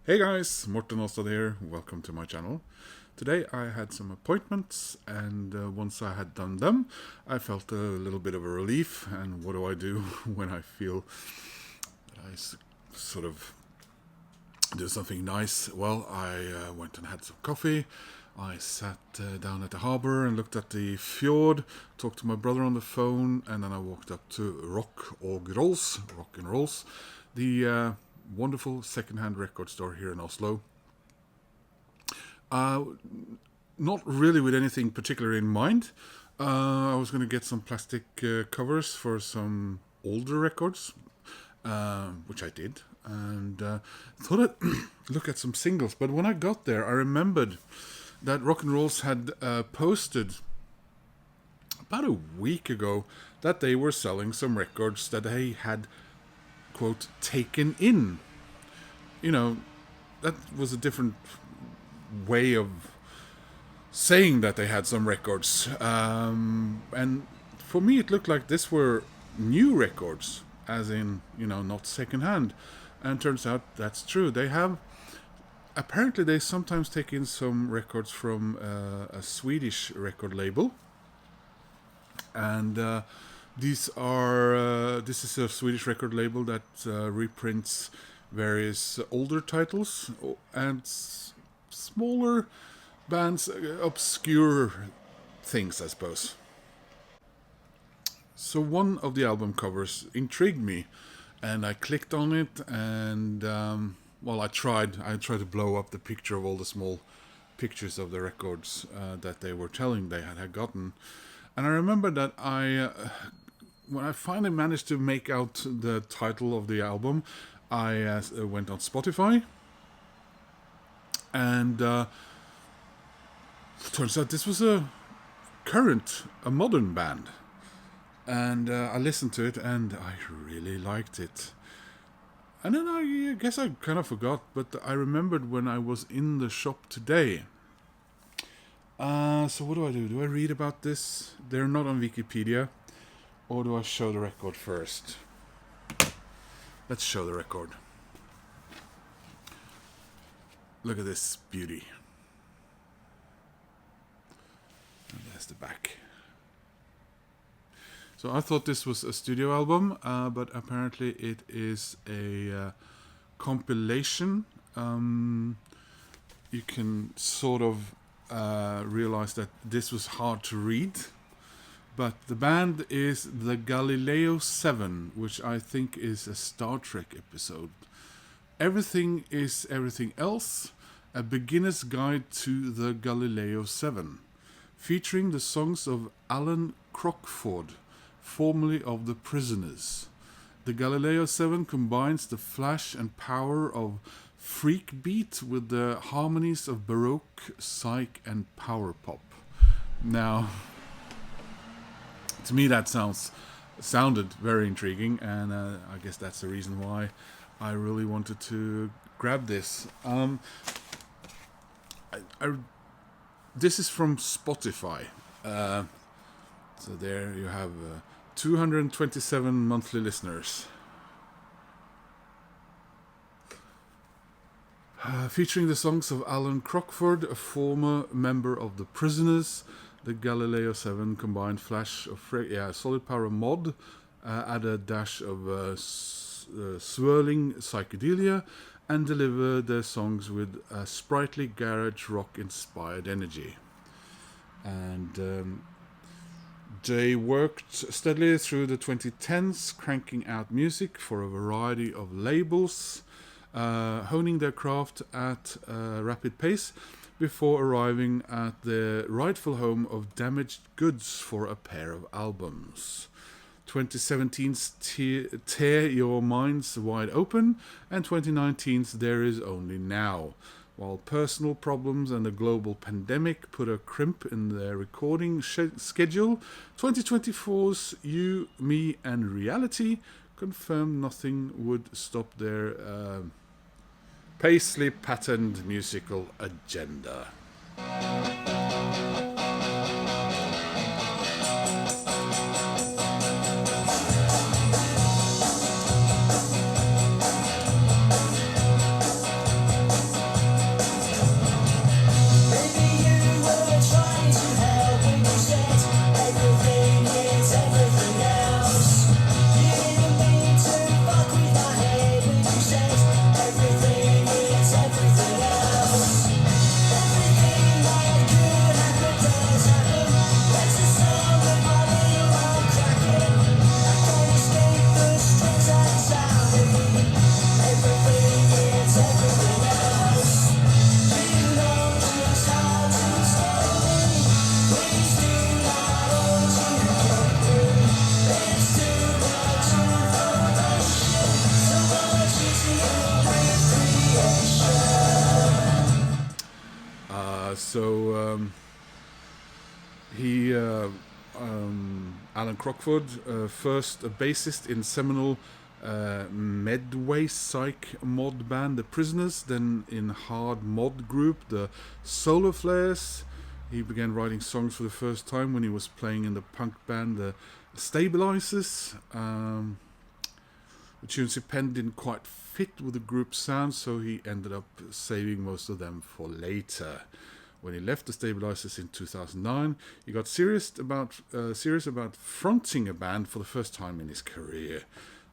Hey guys, Morten also here. Welcome to my channel. Today I had some appointments, and once I had done them, I felt a little bit of a relief. And what do I do when I feel that sort of do something nice? Well, I went and had some coffee. I sat down at the harbor and looked at the fjord, talked to my brother on the phone, and then I walked up to Rock and Rolls, the wonderful second-hand record store here in Oslo. Not really with anything particular in mind. I was going to get some plastic covers for some older records, which I did, and thought I'd look at some singles. But when I got there, I remembered that Rock and Rolls had posted about a week ago that they were selling some records that they had, quote, taken in. You know, that was a different way of saying that they had some records. And for me, it looked like this were new records, as in, not secondhand. And turns out that's true. Apparently they sometimes take in some records from a Swedish record label. And this is a Swedish record label that reprints various older titles and smaller bands, obscure things, I suppose. So one of the album covers intrigued me, and I clicked on it, and I tried to blow up the picture of all the small pictures of the records that they were telling they had gotten. And I remember that when I finally managed to make out the title of the album, I went on Spotify, and turns out this was a modern band. And I listened to it, and I really liked it. And then I guess I kind of forgot, but I remembered when I was in the shop today. So what do? Do I read about this? They're not on Wikipedia. Or do I show the record first? Let's show the record. Look at this beauty. And there's the back. So I thought this was a studio album, but apparently it is a compilation. You can sort of realize that this was hard to read. But the band is the Galileo 7, which I think is a Star Trek episode. Everything is Everything Else, a beginner's guide to the Galileo 7, featuring the songs of Alan Crockford, formerly of The Prisoners. The Galileo 7 combines the flash and power of freak beat with the harmonies of Baroque, psych, and power pop. Now, to me that sounded very intriguing, and I guess that's the reason why I really wanted to grab this. This is from Spotify. So there you have 227 monthly listeners. Featuring the songs of Alan Crockford, a former member of The Prisoners. The Galileo 7 combined flash of solid power mod, add a dash of swirling psychedelia, and deliver their songs with a sprightly garage rock inspired energy. And they worked steadily through the 2010s, cranking out music for a variety of labels, honing their craft at a rapid pace, before arriving at the rightful home of Damaged Goods for a pair of albums. 2017's Tear Your Minds Wide Open, and 2019's There Is Only Now. While personal problems and the global pandemic put a crimp in their recording schedule, 2024's You, Me and Reality confirmed nothing would stop their Paisley patterned musical agenda. He, Alan Crockford, first a bassist in seminal Medway psych mod band The Prisoners, then in hard mod group The Solar Flares. He began writing songs for the first time when he was playing in the punk band The Stabilizers. The tunes he penned didn't quite fit with the group's sound, so he ended up saving most of them for later. When he left the Stabilizers in 2009, he got serious about fronting a band for the first time in his career,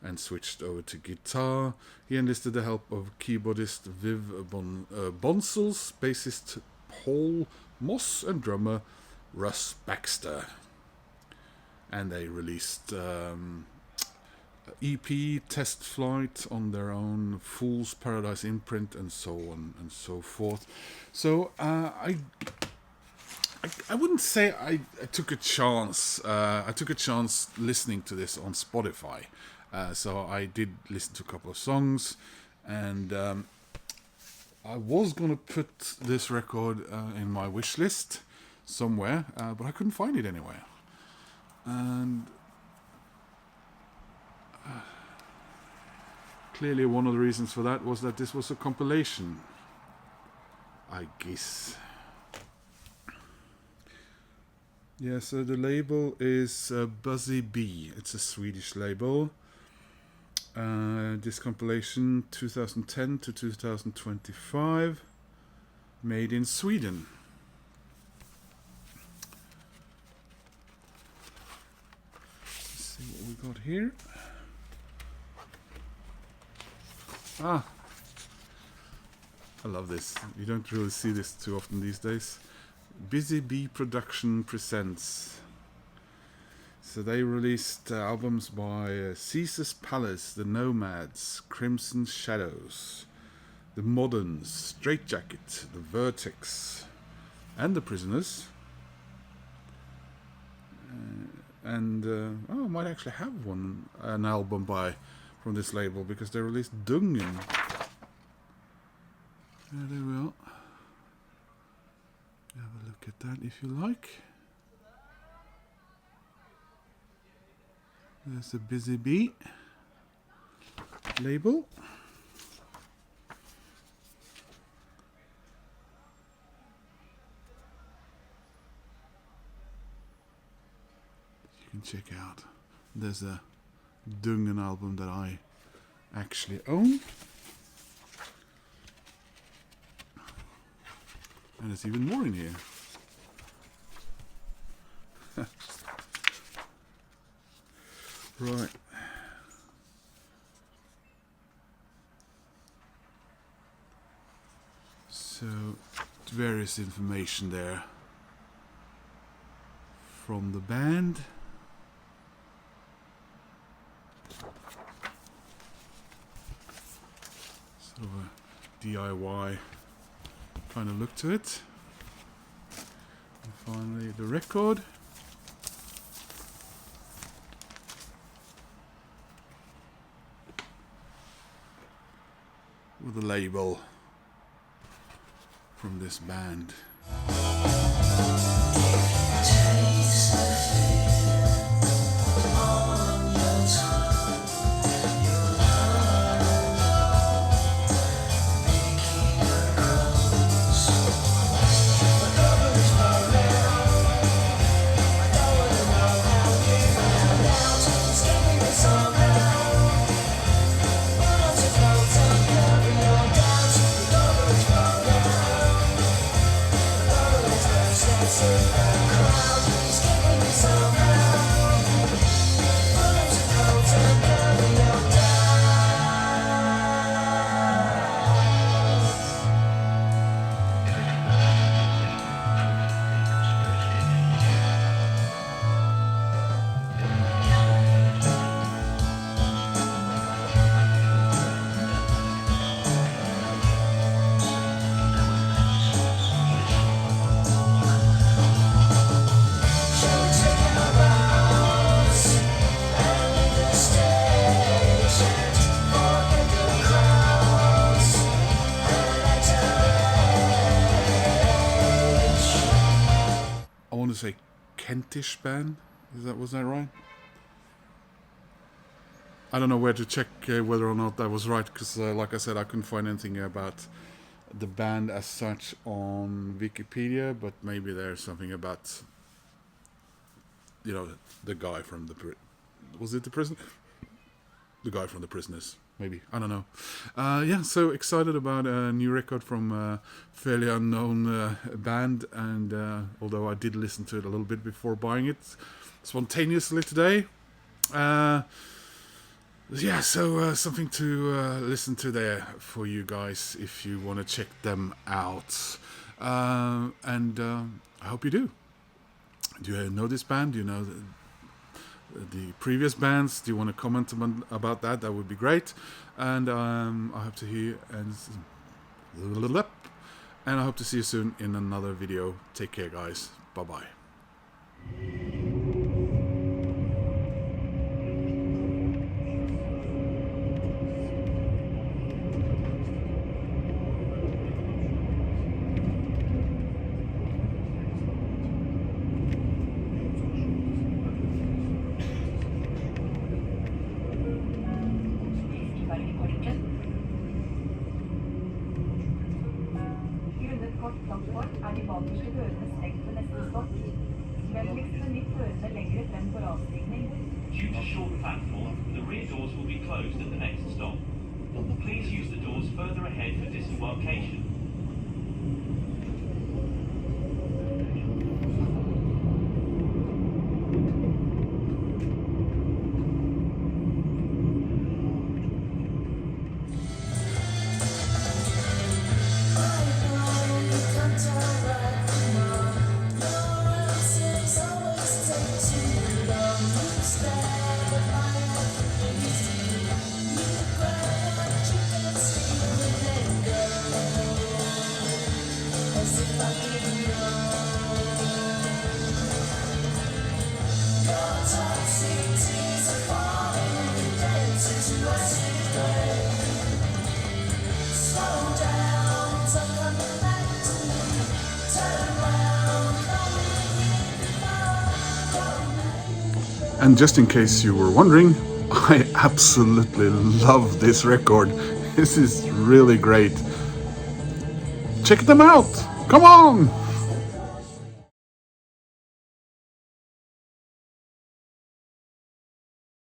and switched over to guitar. He enlisted the help of keyboardist Viv Bonsels, bassist Paul Moss, and drummer Russ Baxter. And they released EP, Test Flight on their own, Fool's Paradise imprint, and so on and so forth. So I wouldn't say I took a chance. I took a chance listening to this on Spotify. So I did listen to a couple of songs, and I was going to put this record in my wish list somewhere, but I couldn't find it anywhere. And clearly one of the reasons for that was that this was a compilation, I guess. Yeah, so the label is Buzzy Bee. It's a Swedish label. This compilation 2010 to 2025, made in Sweden. Let's see what we got here. I love this. You don't really see this too often these days. Busy Bee Production presents. So they released albums by Caesar's Palace, The Nomads, Crimson Shadows, The Moderns, Straitjacket, The Vertex, and The Prisoners. I might actually have an album from this label, because they released Dungen. There we are. Have a look at that if you like. There's a Busy Bee label. You can check out. There's a Dungen album that I actually own. And there's even more in here. Right. So, various information there from the band. Sort of a DIY kind of look to it. And finally, the record. With a label from this band. Kentish band. Was that right? I don't know where to check whether or not that was right, because like I said, I couldn't find anything about the band as such on Wikipedia, but maybe there's something about, you know, the guy from the was it the prison? The guy from the Prisoners, maybe, I don't know. Yeah, so excited about a new record from a fairly unknown band, and although I did listen to it a little bit before buying it spontaneously today. Yeah, so something to listen to there for you guys if you want to check them out. And I hope you do. Do you know this band? Do you know the previous bands? Do you want to comment about that? That would be great. And I hope to hear and I hope to see you soon in another video. Take care, guys. Bye-bye. Er de bakerste dørene stengt ved neste stopp. Vennligst med nytt dørene lengre frem for avstigning. Due to short platform, the rear doors will be closed at the next stop. Please use the doors further ahead for disembarkation. And just in case you were wondering, I absolutely love this record. This is really great. Check them out! Come on!